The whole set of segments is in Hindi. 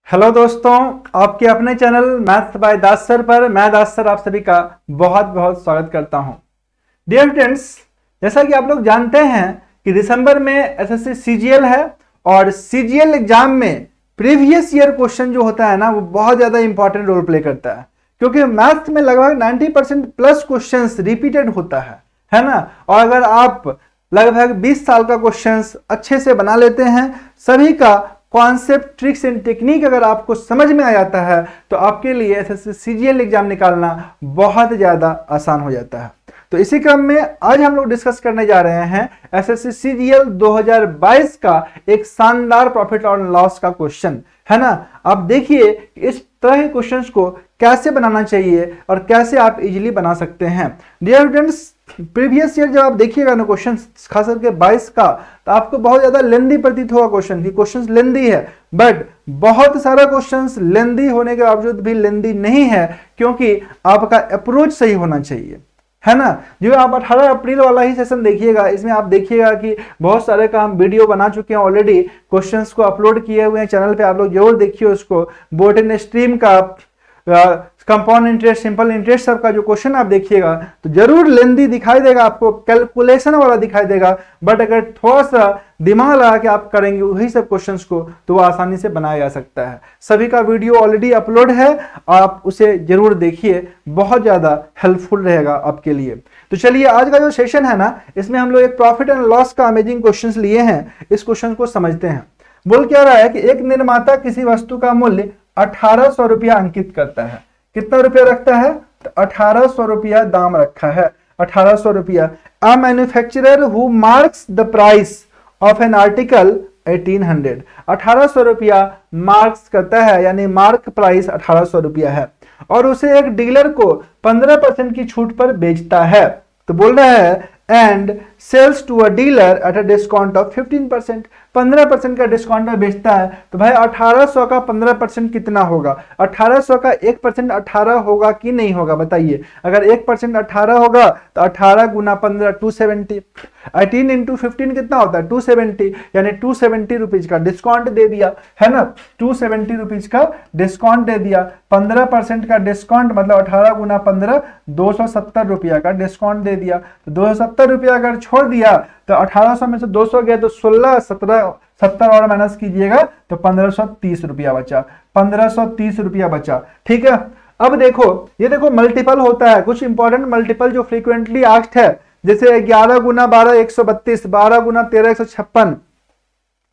हेलो दोस्तों, आपके अपने channel maths by Das sir पर मैं दास सर आप सभी का बहुत बहुत स्वागत करता हूं। डियर फ्रेंड्स, जैसा कि आप लोग जानते हैं कि दिसंबर में एसएससी सीजीएल है और सीजीएल एग्जाम में प्रीवियस ईयर क्वेश्चन जो होता है ना वो बहुत ज़्यादा इंपॉर्टेंट रोल प्ले करता है, क्योंकि मैथ्स में लगभग 90% प्लस क्वेश्चन रिपीटेड होता है ना। और अगर आप लगभग 20 साल का क्वेश्चन अच्छे से बना लेते हैं, सभी का कॉन्सेप्ट, ट्रिक्स एंड टेक्निक अगर आपको समझ में आ जाता है तो आपके लिए एसएससी सीजीएल एग्जाम निकालना बहुत ज़्यादा आसान हो जाता है। तो इसी क्रम में आज हम लोग डिस्कस करने जा रहे हैं एसएससी सीजीएल 2022 का एक शानदार प्रॉफिट और लॉस का क्वेश्चन, है ना। आप देखिए इस तरह के क्वेश्चंस को कैसे बनाना चाहिए और कैसे आप इजीली बना सकते हैं। डियर फ्रेंड्स, प्रीवियस ईयर जब आप देखिएगा ना क्वेश्चन खास करके 22 का, तो आपको बहुत ज्यादा लेंदी प्रतीत होगा क्वेश्चन की। क्वेश्चन लेंदी है, बट बहुत सारा क्वेश्चन लेंदी होने के बावजूद भी लेंदी नहीं है, क्योंकि आपका अप्रोच सही होना चाहिए, है ना। जो आप 18 अप्रैल वाला ही सेशन देखिएगा, इसमें आप देखिएगा कि बहुत सारे का हम वीडियो बना चुके हैं ऑलरेडी, क्वेश्चंस को अपलोड किए हुए हैं चैनल पे, आप लोग जरूर देखिए उसको। बोर्ड एंड स्ट्रीम का, कंपाउंड इंटरेस्ट, सिंपल इंटरेस्ट सबका जो क्वेश्चन आप देखिएगा तो जरूर लेंदी दिखाई देगा, आपको कैलकुलेशन वाला दिखाई देगा, बट अगर थोड़ा सा दिमाग लगा के आप करेंगे वही सब क्वेश्चंस को तो वो आसानी से बनाया जा सकता है। सभी का वीडियो ऑलरेडी अपलोड है, आप उसे जरूर देखिए, बहुत ज़्यादा हेल्पफुल रहेगा आपके लिए। तो चलिए आज का जो सेशन है ना, इसमें हम लोग एक प्रॉफिट एंड लॉस का अमेजिंग क्वेश्चन लिए हैं। इस क्वेश्चन को समझते हैं। बोल क्या रहा है कि एक निर्माता किसी वस्तु का मूल्य 1800 रुपया अंकित करता है। कितना रुपया रखता है? तो 1800 रुपया दाम रखा है, 1800 रुपया। A manufacturer who marks the price of an article 1800, 1800 रुपया मार्क्स करता है, यानी मार्क प्राइस 1800 रुपया है, और उसे एक डीलर को 15% की छूट पर बेचता है। तो बोल रहा है and sells to a dealer at a discount of 15%, 15% का डिस्काउंट में बेचता है। तो भाई 1800 का 15% कितना होगा? 1800 का 1% 18 होगा कि नहीं होगा बताइए। अगर 1% 18 होगा तो 18 गुना 15 270, 18 इंटू 15 कितना होता है? 270, यानी 270 रुपीज का डिस्काउंट दे दिया, है ना। 270 रुपीज का डिस्काउंट दे दिया। 15% का डिस्काउंट मतलब 18 गुना 15 270 रुपया का डिस्काउंट दे दिया। तो 270 रुपया अगर छोड़ दिया तो 1800 में से 200 गया तो 16, 17, 70 और माइनस कीजिएगा तो 1530 रुपया बचा, 1530 रुपया बचा। ठीक है, अब देखो ये देखो मल्टीपल होता है, कुछ इंपॉर्टेंट मल्टीपल जो फ्रीक्वेंटली आस्क्ड है, जैसे 11 गुना 12 132, 12 गुना 13 156,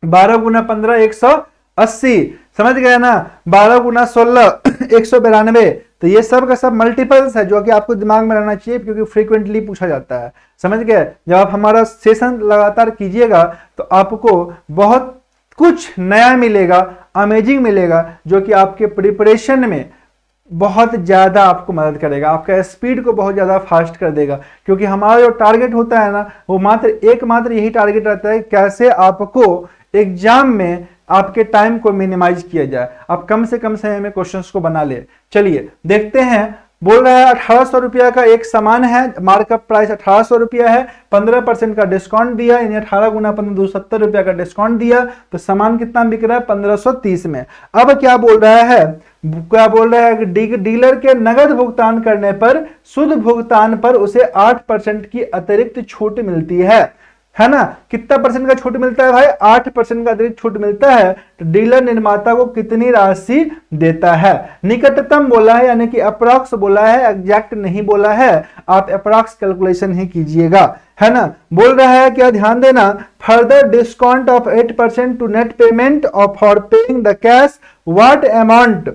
12 गुना 15 180, समझ गए ना, 12 गुना 16 192। तो ये सब का सब मल्टीपल्स है जो कि आपको दिमाग में रहना चाहिए, क्योंकि फ्रीक्वेंटली पूछा जाता है, समझ गए। जब आप हमारा सेशन लगातार कीजिएगा तो आपको बहुत कुछ नया मिलेगा, अमेजिंग मिलेगा, जो कि आपके प्रिपरेशन में बहुत ज़्यादा आपको मदद करेगा, आपका स्पीड को बहुत ज़्यादा फास्ट कर देगा। क्योंकि हमारा जो टारगेट होता है ना, वो एकमात्र यही टारगेट रहता है, कैसे आपको एग्जाम में आपके टाइम को मिनिमाइज किया जाए, आप कम से कम समय में क्वेश्चंस को बना ले। चलिए देखते हैं। बोल रहा है 1800 रुपया का एक सामान है, मार्कअप प्राइस 1800 रुपया है, 15% का डिस्काउंट दिया, यानी 18 गुना 15 270 रुपया का डिस्काउंट दिया, तो सामान कितना बिक रहा है? 1530 में। अब क्या बोल रहा है? क्या बोल रहा है कि डीलर के नगद भुगतान करने पर शुद्ध भुगतान पर उसे 8% की अतिरिक्त छूट मिलती है ना। कितना परसेंट का छूट मिलता है भाई? 8% का अतिरिक्त छूट मिलता है। तो डीलर निर्माता को कितनी राशि देता है? निकटतम बोला है, यानी कि अप्रॉक्स बोला है, एग्जैक्ट नहीं बोला है। आप अप्रॉक्स कैलकुलेशन ही कीजिएगा, है ना। बोल रहा है क्या, ध्यान देना, further discount of 8% to net payment of for paying the cash, what amount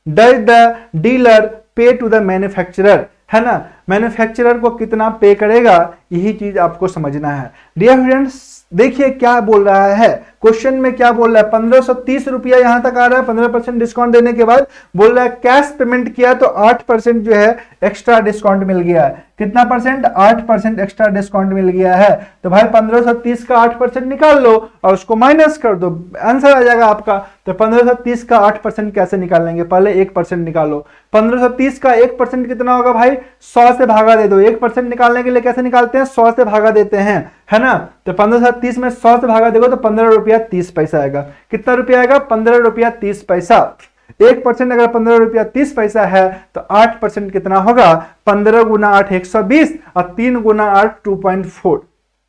does the dealer pay to the manufacturer, है ना। मैन्युफैक्चरर को कितना पे करेगा, यही चीज आपको समझना है। डियर फ्रेंड्स, देखिए क्या बोल रहा है क्वेश्चन में, क्या बोल रहा है? 1530 रुपया यहां तक आ रहा है, 15% डिस्काउंट देने के बाद बोल रहा है कैश पेमेंट किया तो 8% जो है एक्स्ट्रा डिस्काउंट मिल गया है। कितना परसेंट? 8% एक्स्ट्रा डिस्काउंट मिल गया है। तो भाई 1530 का 8% निकाल लो और उसको माइनस कर दो, आंसर आ जाएगा आपका। तो 1530 का 8% कैसे निकालेंगे? पहले 1% निकालो। 1530 का 1% कितना होगा भाई? 100 100 से भागा दे दो। 1% निकालने के लिए कैसे निकालते हैं, 100 से भागा देते हैं, है ना। तो 1530 में 100 से भागा देगा तो 15 रुपया 30 पैसा आएगा। कितना रुपया आएगा, 15 रुपया 30 पैसा। 1% अगर 15 रुपया 30 पैसा है तो 8% कितना होगा, 15 गुना 8 120 और 3 गुना 8 2.4,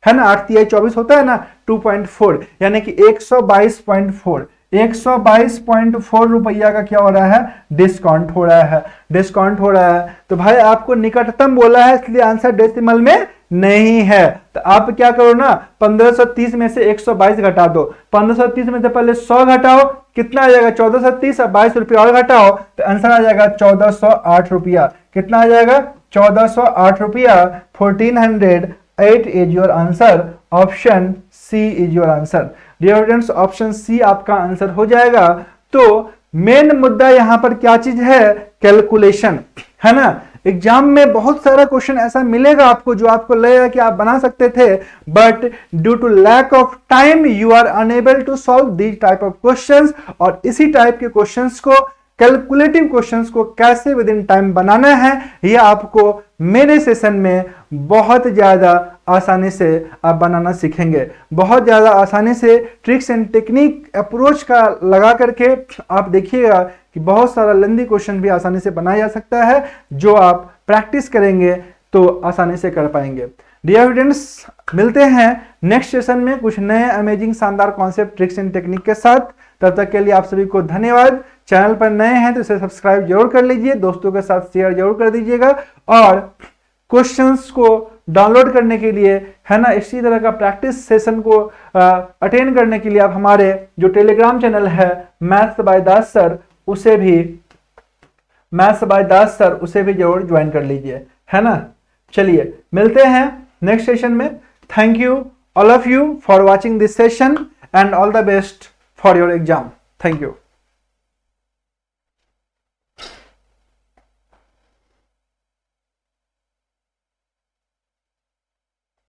है ना। 8 तिहाई 24 होता है ना, 2.4 यानी कि 122.4 122.4 रुपया का क्या हो रहा है, डिस्काउंट हो रहा है, डिस्काउंट हो रहा है। तो भाई आपको निकटतम बोला है इसलिए आंसर डेसिमल में नहीं है। तो आप क्या करो ना, 1530 में से 122 घटा दो। 1530 में से पहले 100 घटाओ, कितना आ जाएगा 1430 और 22 रुपया और घटाओ तो आंसर आ जाएगा 1408 रुपया। कितना आ जाएगा 1408 रुपया। 1408 is your answer. Option C is your answer. Dear students, option C आपका आंसर हो जाएगा। तो मेन मुद्दा यहां पर क्या चीज है, कैलकुलेशन, है ना। एग्जाम में बहुत सारा क्वेश्चन ऐसा मिलेगा आपको जो आपको लगेगा कि आप बना सकते थे, but due to lack of time you are unable to solve these type of questions. और इसी टाइप के क्वेश्चंस को, कैलकुलेटिव क्वेश्चंस को कैसे विद इन टाइम बनाना है, यह आपको मेरे सेशन में बहुत ज्यादा आसानी से आप बनाना सीखेंगे। बहुत ज्यादा आसानी से ट्रिक्स एंड टेक्निक अप्रोच का लगा करके आप देखिएगा कि बहुत सारा लेंथी क्वेश्चन भी आसानी से बनाया जा सकता है, जो आप प्रैक्टिस करेंगे तो आसानी से कर पाएंगे। डियर स्टूडेंट्स, मिलते हैं नेक्स्ट सेशन में कुछ नए अमेजिंग शानदार कॉन्सेप्ट, ट्रिक्स एंड टेक्निक के साथ। तब तक के लिए आप सभी को धन्यवाद। चैनल पर नए हैं तो इसे सब्सक्राइब जरूर कर लीजिए, दोस्तों के साथ शेयर जरूर कर दीजिएगा। और क्वेश्चंस को डाउनलोड करने के लिए, है ना, इसी तरह का प्रैक्टिस सेशन को अटेंड करने के लिए आप हमारे जो टेलीग्राम चैनल है मैथ्स बाय दास सर, उसे भी जरूर ज्वाइन कर लीजिए, है ना। चलिए मिलते हैं नेक्स्ट सेशन में। Thank you all of you for watching this session and all the best for your exam. Thank you.